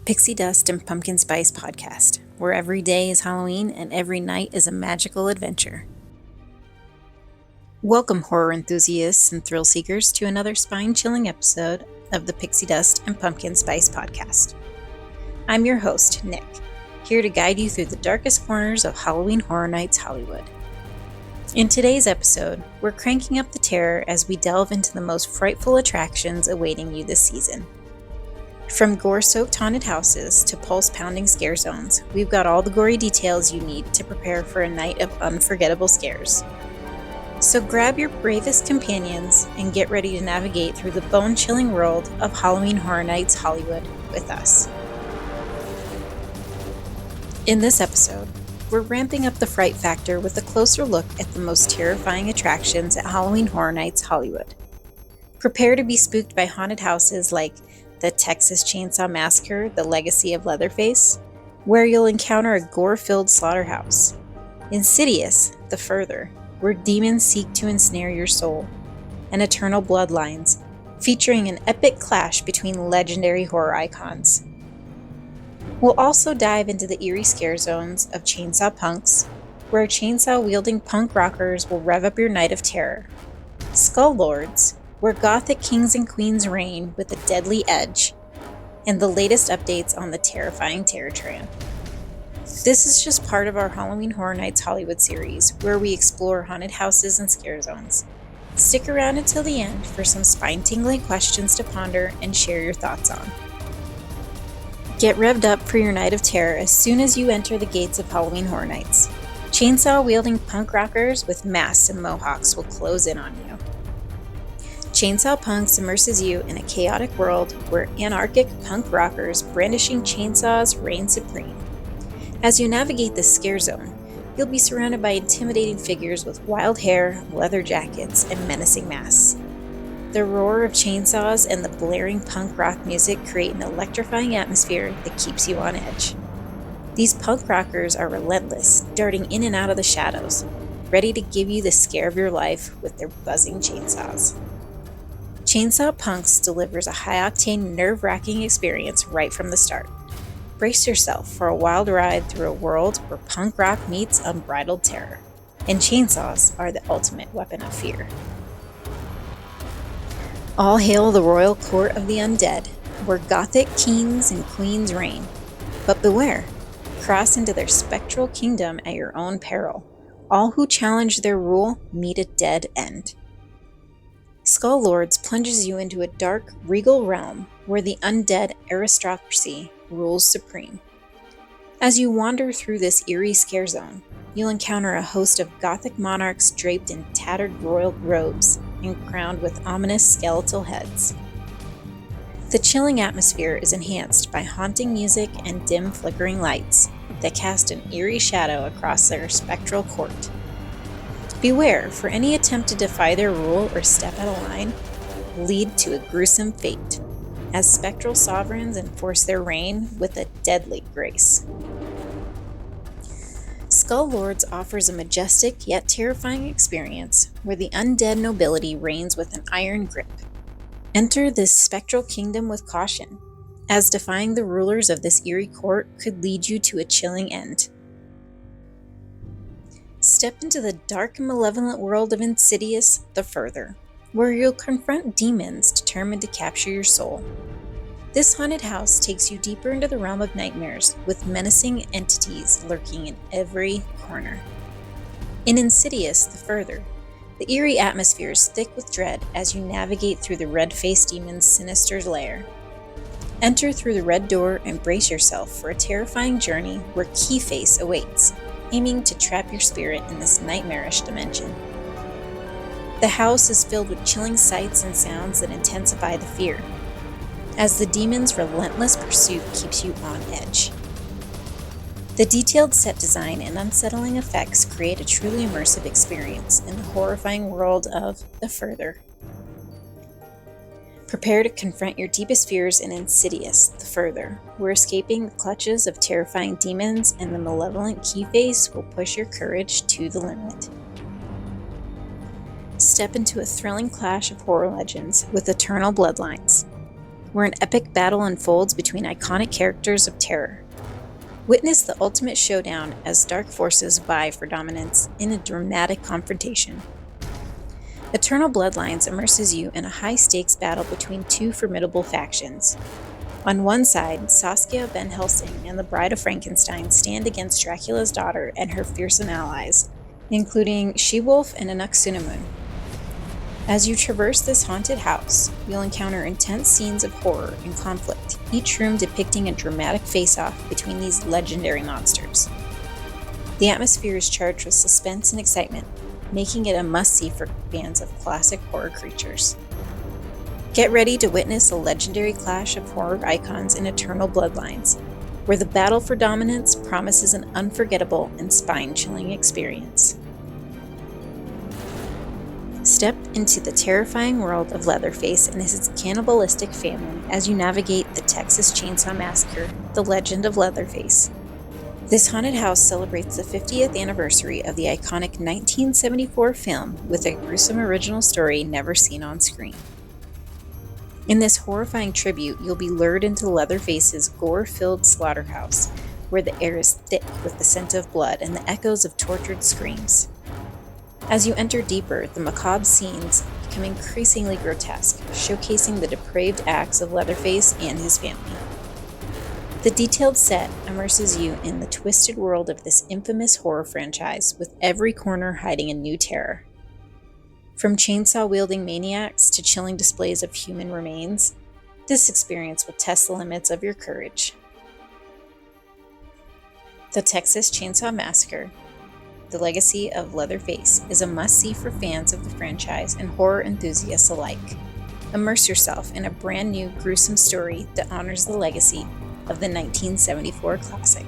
Pixie Dust and Pumpkin Spice podcast, where every day is Halloween and every night is a magical adventure. Welcome, horror enthusiasts and thrill seekers, to another spine-chilling episode of the Pixie Dust and Pumpkin Spice podcast. I'm your host, Nick, here to guide you through the darkest corners of Halloween Horror Nights Hollywood. In today's episode, we're cranking up the terror as we delve into the most frightful attractions awaiting you this season. From gore-soaked haunted houses to pulse-pounding scare zones, we've got all the gory details you need to prepare for a night of unforgettable scares. So grab your bravest companions and get ready to navigate through the bone-chilling world of Halloween Horror Nights Hollywood with us. In this episode, we're ramping up the fright factor with a closer look at the most terrifying attractions at Halloween Horror Nights Hollywood. Prepare to be spooked by haunted houses like the Texas Chainsaw Massacre, the Legacy of Leatherface, where you'll encounter a gore-filled slaughterhouse. Insidious, the Further, where demons seek to ensnare your soul. And Eternal Bloodlines, featuring an epic clash between legendary horror icons. We'll also dive into the eerie scare zones of Chainsaw Punkz, where chainsaw-wielding punk rockers will rev up your night of terror. Skull Lordz, where gothic kings and queens reign with a deadly edge, and the latest updates on the terrifying Terror Tram. This is just part of our Halloween Horror Nights Hollywood series, where we explore haunted houses and scare zones. Stick around until the end for some spine-tingling questions to ponder and share your thoughts on. Get revved up for your night of terror as soon as you enter the gates of Halloween Horror Nights. Chainsaw-wielding punk rockers with masks and mohawks will close in on you. Chainsaw Punkz immerses you in a chaotic world where anarchic punk rockers brandishing chainsaws reign supreme. As you navigate this scare zone, you'll be surrounded by intimidating figures with wild hair, leather jackets, and menacing masks. The roar of chainsaws and the blaring punk rock music create an electrifying atmosphere that keeps you on edge. These punk rockers are relentless, darting in and out of the shadows, ready to give you the scare of your life with their buzzing chainsaws. Chainsaw Punkz delivers a high-octane, nerve-wracking experience right from the start. Brace yourself for a wild ride through a world where punk rock meets unbridled terror, and chainsaws are the ultimate weapon of fear. All hail the royal court of the undead, where gothic kings and queens reign. But beware, cross into their spectral kingdom at your own peril. All who challenge their rule meet a dead end. Skull Lordz plunges you into a dark, regal realm where the undead aristocracy rules supreme. As you wander through this eerie scare zone, you'll encounter a host of gothic monarchs draped in tattered royal robes and crowned with ominous skeletal heads. The chilling atmosphere is enhanced by haunting music and dim flickering lights that cast an eerie shadow across their spectral court. Beware, for any attempt to defy their rule or step out of line lead to a gruesome fate, as spectral sovereigns enforce their reign with a deadly grace. Skull Lordz offers a majestic yet terrifying experience where the undead nobility reigns with an iron grip. Enter this spectral kingdom with caution, as defying the rulers of this eerie court could lead you to a chilling end. Step into the dark and malevolent world of Insidious, the Further, where you'll confront demons determined to capture your soul. This haunted house takes you deeper into the realm of nightmares, with menacing entities lurking in every corner. In Insidious, the Further, the eerie atmosphere is thick with dread as you navigate through the red-faced demon's sinister lair. Enter through the red door and brace yourself for a terrifying journey where Keyface awaits, aiming to trap your spirit in this nightmarish dimension. The house is filled with chilling sights and sounds that intensify the fear, as the demon's relentless pursuit keeps you on edge. The detailed set design and unsettling effects create a truly immersive experience in the horrifying world of The Further. Prepare to confront your deepest fears in Insidious, the Further, where escaping the clutches of terrifying demons and the malevolent Keyface will push your courage to the limit. Step into a thrilling clash of horror legends with Eternal Bloodlines, where an epic battle unfolds between iconic characters of terror. Witness the ultimate showdown as dark forces vie for dominance in a dramatic confrontation. Eternal Bloodlines immerses you in a high-stakes battle between two formidable factions. On one side, Saskia Van Helsing and the Bride of Frankenstein stand against Dracula's daughter and her fearsome allies, including She-Wolf and Anck-su-namun. As you traverse this haunted house, you'll encounter intense scenes of horror and conflict, each room depicting a dramatic face-off between these legendary monsters. The atmosphere is charged with suspense and excitement, making it a must-see for fans of classic horror creatures. Get ready to witness a legendary clash of horror icons in Eternal Bloodlines, where the battle for dominance promises an unforgettable and spine-chilling experience. Step into the terrifying world of Leatherface and his cannibalistic family as you navigate the Texas Chainsaw Massacre, The Legend of Leatherface. This haunted house celebrates the 50th anniversary of the iconic 1974 film with a gruesome original story never seen on screen. In this horrifying tribute, you'll be lured into Leatherface's gore-filled slaughterhouse, where the air is thick with the scent of blood and the echoes of tortured screams. As you enter deeper, the macabre scenes become increasingly grotesque, showcasing the depraved acts of Leatherface and his family. The detailed set immerses you in the twisted world of this infamous horror franchise, with every corner hiding a new terror. From chainsaw-wielding maniacs to chilling displays of human remains, this experience will test the limits of your courage. The Texas Chainsaw Massacre, The Legacy of Leatherface, is a must-see for fans of the franchise and horror enthusiasts alike. Immerse yourself in a brand new gruesome story that honors the legacy of the 1974 classic.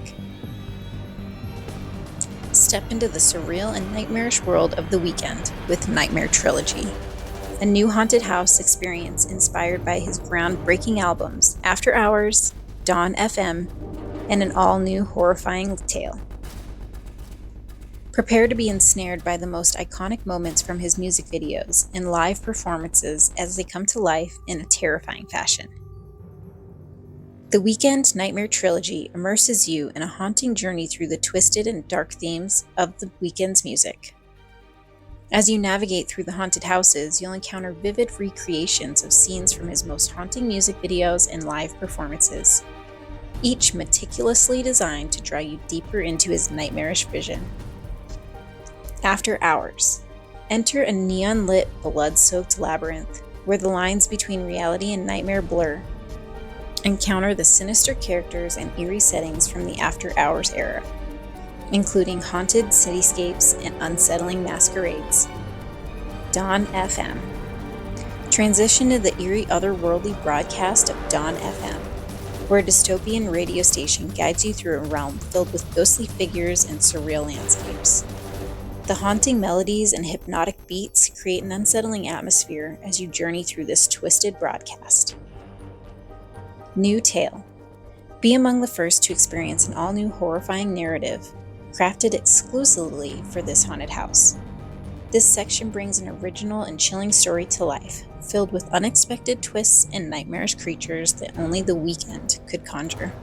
Step into the surreal and nightmarish world of The Weeknd with Nightmare Trilogy, a new haunted house experience inspired by his groundbreaking albums After Hours, Dawn FM, and an all-new horrifying tale. Prepare to be ensnared by the most iconic moments from his music videos and live performances as they come to life in a terrifying fashion. The Weeknd Nightmare Trilogy immerses you in a haunting journey through the twisted and dark themes of The Weeknd's music. As you navigate through the haunted houses, you'll encounter vivid recreations of scenes from his most haunting music videos and live performances, each meticulously designed to draw you deeper into his nightmarish vision. After Hours. Enter a neon-lit, blood-soaked labyrinth where the lines between reality and nightmare blur. Encounter the sinister characters and eerie settings from the After Hours era, including haunted cityscapes and unsettling masquerades. Dawn FM. Transition to the eerie otherworldly broadcast of Dawn FM, where a dystopian radio station guides you through a realm filled with ghostly figures and surreal landscapes. The haunting melodies and hypnotic beats create an unsettling atmosphere as you journey through this twisted broadcast. New Tale. Be among the first to experience an all-new horrifying narrative crafted exclusively for this haunted house. This section brings an original and chilling story to life, filled with unexpected twists and nightmarish creatures that only The Weeknd could conjure.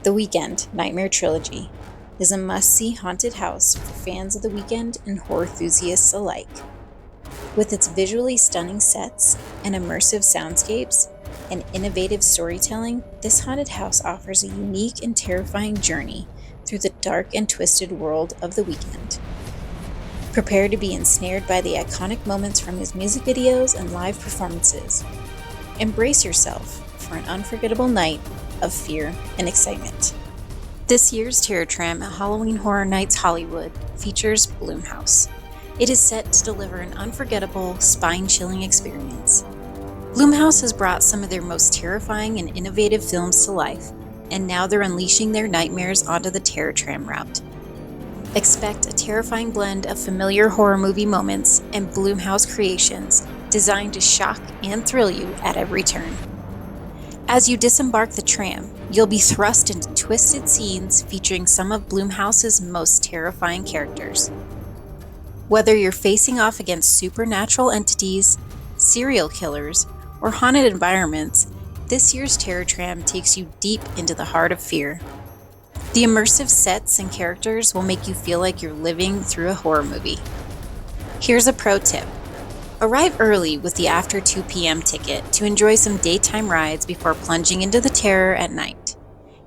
The Weeknd Nightmare Trilogy is a must-see haunted house for fans of The Weeknd and horror enthusiasts alike. With its visually stunning sets and immersive soundscapes and innovative storytelling, this haunted house offers a unique and terrifying journey through the dark and twisted world of The Weeknd. Prepare to be ensnared by the iconic moments from his music videos and live performances. Embrace yourself for an unforgettable night of fear and excitement. This year's Terror Tram at Halloween Horror Nights Hollywood features Blumhouse. It is set to deliver an unforgettable, spine-chilling experience. Blumhouse has brought some of their most terrifying and innovative films to life, and now they're unleashing their nightmares onto the Terror Tram route. Expect a terrifying blend of familiar horror movie moments and Blumhouse creations designed to shock and thrill you at every turn. As you disembark the tram, you'll be thrust into twisted scenes featuring some of Blumhouse's most terrifying characters. Whether you're facing off against supernatural entities, serial killers, or haunted environments, this year's Terror Tram takes you deep into the heart of fear. The immersive sets and characters will make you feel like you're living through a horror movie. Here's a pro tip. Arrive early with the after 2 p.m. ticket to enjoy some daytime rides before plunging into the terror at night.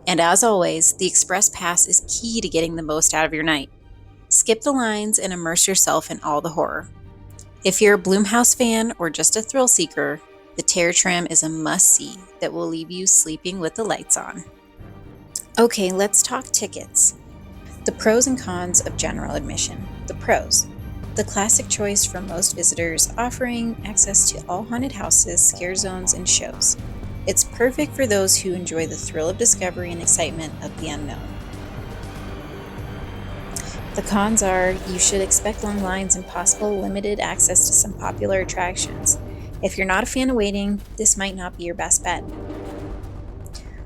And as always, the Express Pass is key to getting the most out of your night. Skip the lines and immerse yourself in all the horror. If you're a Blumhouse fan or just a thrill seeker, the Terror Tram is a must-see that will leave you sleeping with the lights on. Okay, let's talk tickets. The pros and cons of general admission. The pros. The classic choice for most visitors, offering access to all haunted houses, scare zones, and shows. It's perfect for those who enjoy the thrill of discovery and excitement of the unknown. The cons are you should expect long lines and possible limited access to some popular attractions. If you're not a fan of waiting, this might not be your best bet.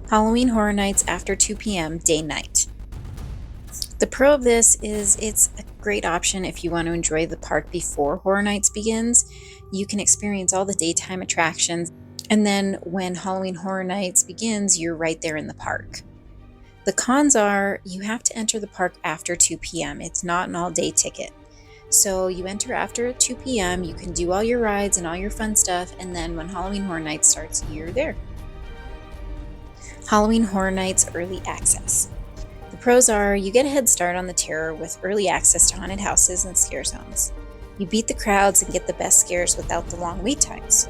Halloween Horror Nights after 2 p.m. day-night. The pro of this is it's a great option if you want to enjoy the park before Horror Nights begins. You can experience all the daytime attractions, and then when Halloween Horror Nights begins, you're right there in the park. The cons are you have to enter the park after 2 p.m. It's not an all-day ticket. So you enter after 2 p.m., you can do all your rides and all your fun stuff, and then when Halloween Horror Nights starts, you're there. Halloween Horror Nights early access. The pros are you get a head start on the terror with early access to haunted houses and scare zones. You beat the crowds and get the best scares without the long wait times.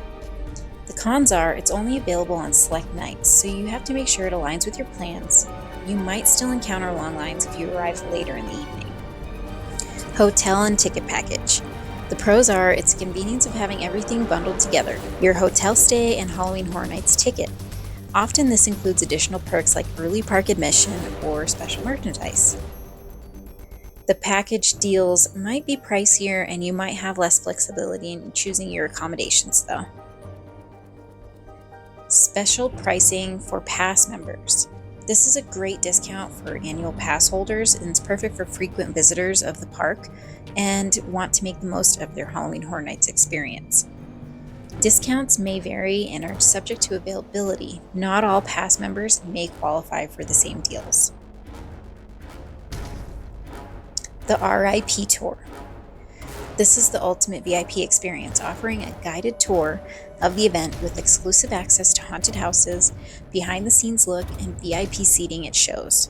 The cons are it's only available on select nights, so you have to make sure it aligns with your plans. You might still encounter long lines if you arrive later in the evening. Hotel and ticket package. The pros are it's the convenience of having everything bundled together, your hotel stay and Halloween Horror Nights ticket. Often this includes additional perks like early park admission or special merchandise. The package deals might be pricier and you might have less flexibility in choosing your accommodations though. Special pricing for pass members. This is a great discount for annual pass holders and it's perfect for frequent visitors of the park and want to make the most of their Halloween Horror Nights experience. Discounts may vary and are subject to availability. Not all pass members may qualify for the same deals. The RIP Tour. This is the ultimate VIP experience, offering a guided tour of the event with exclusive access to haunted houses, behind-the-scenes look, and VIP seating at shows.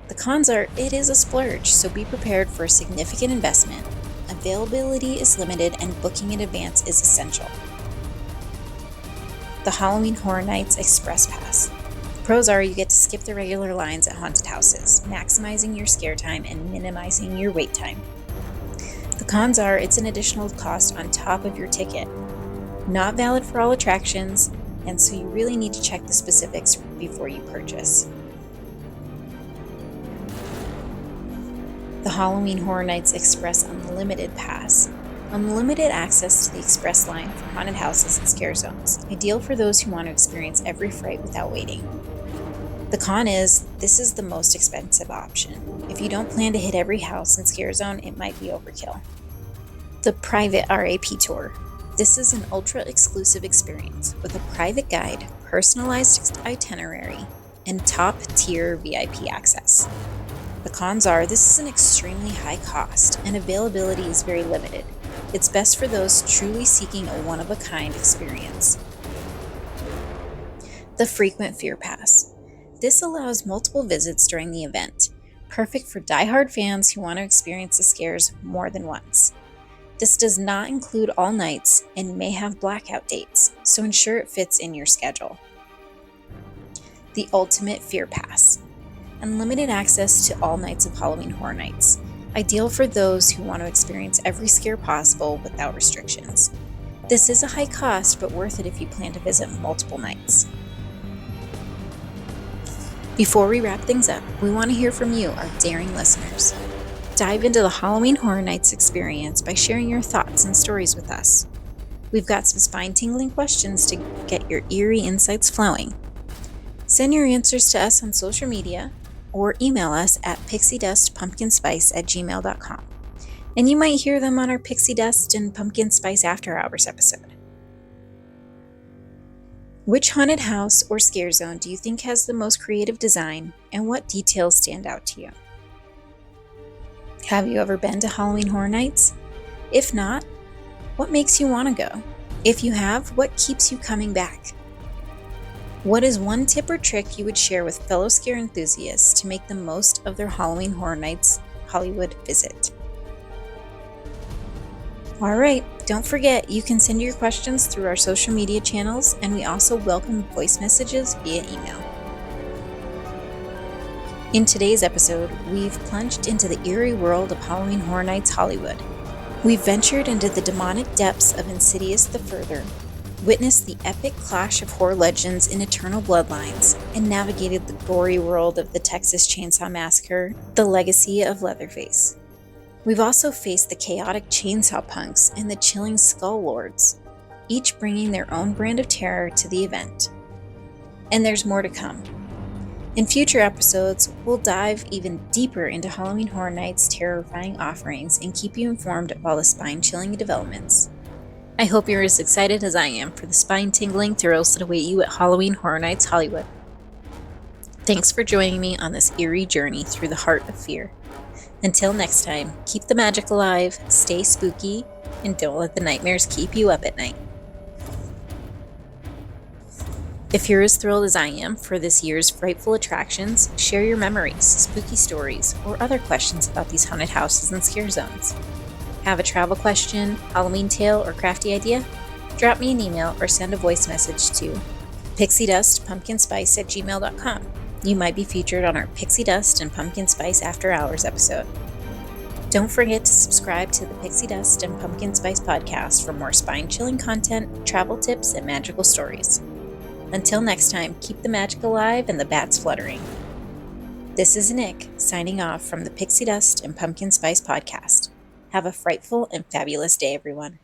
The cons are it is a splurge, so be prepared for a significant investment. Availability is limited and booking in advance is essential. The Halloween Horror Nights Express Pass. The pros are you get to skip the regular lines at haunted houses, maximizing your scare time and minimizing your wait time. The cons are it's an additional cost on top of your ticket. Not valid for all attractions, and so you really need to check the specifics before you purchase. The Halloween Horror Nights Express Unlimited Pass. Unlimited access to the express line for haunted houses and scare zones, ideal for those who want to experience every fright without waiting. The con is, this is the most expensive option. If you don't plan to hit every house and scare zone, it might be overkill. The Private RAP Tour. This is an ultra-exclusive experience with a private guide, personalized itinerary, and top-tier VIP access. The cons are this is an extremely high cost and availability is very limited. It's best for those truly seeking a one-of-a-kind experience. The Frequent Fear Pass. This allows multiple visits during the event, perfect for die-hard fans who want to experience the scares more than once. This does not include all nights and may have blackout dates, so ensure it fits in your schedule. The Ultimate Fear Pass. Unlimited access to all nights of Halloween Horror Nights, ideal for those who want to experience every scare possible without restrictions. This is a high cost, but worth it if you plan to visit multiple nights. Before we wrap things up, we want to hear from you, our daring listeners. Dive into the Halloween Horror Nights experience by sharing your thoughts and stories with us. We've got some spine-tingling questions to get your eerie insights flowing. Send your answers to us on social media or email us at pixiedustpumpkinspice@gmail.com. And you might hear them on our Pixie Dust and Pumpkin Spice After Hours episode. Which haunted house or scare zone do you think has the most creative design, and what details stand out to you? Have you ever been to Halloween Horror Nights? If not, what makes you want to go? If you have, what keeps you coming back? What is one tip or trick you would share with fellow scare enthusiasts to make the most of their Halloween Horror Nights Hollywood visit? Alright, don't forget you can send your questions through our social media channels, and we also welcome voice messages via email. In today's episode, we've plunged into the eerie world of Halloween Horror Nights Hollywood. We've ventured into the demonic depths of Insidious the Further, witnessed the epic clash of horror legends in Eternal Bloodlines, and navigated the gory world of the Texas Chainsaw Massacre, the Legacy of Leatherface. We've also faced the chaotic Chainsaw Punkz and the chilling Skull Lordz, each bringing their own brand of terror to the event. And there's more to come. In future episodes, we'll dive even deeper into Halloween Horror Nights' terrifying offerings and keep you informed of all the spine-chilling developments. I hope you're as excited as I am for the spine-tingling thrills that await you at Halloween Horror Nights Hollywood. Thanks for joining me on this eerie journey through the heart of fear. Until next time, keep the magic alive, stay spooky, and don't let the nightmares keep you up at night. If you're as thrilled as I am for this year's frightful attractions, share your memories, spooky stories, or other questions about these haunted houses and scare zones. Have a travel question, Halloween tale, or crafty idea? Drop me an email or send a voice message to pixiedustpumpkinspice@gmail.com. You might be featured on our Pixie Dust and Pumpkin Spice After Hours episode. Don't forget to subscribe to the Pixie Dust and Pumpkin Spice podcast for more spine-chilling content, travel tips, and magical stories. Until next time, keep the magic alive and the bats fluttering. This is Nick, signing off from the Pixie Dust and Pumpkin Spice podcast. Have a frightful and fabulous day, everyone.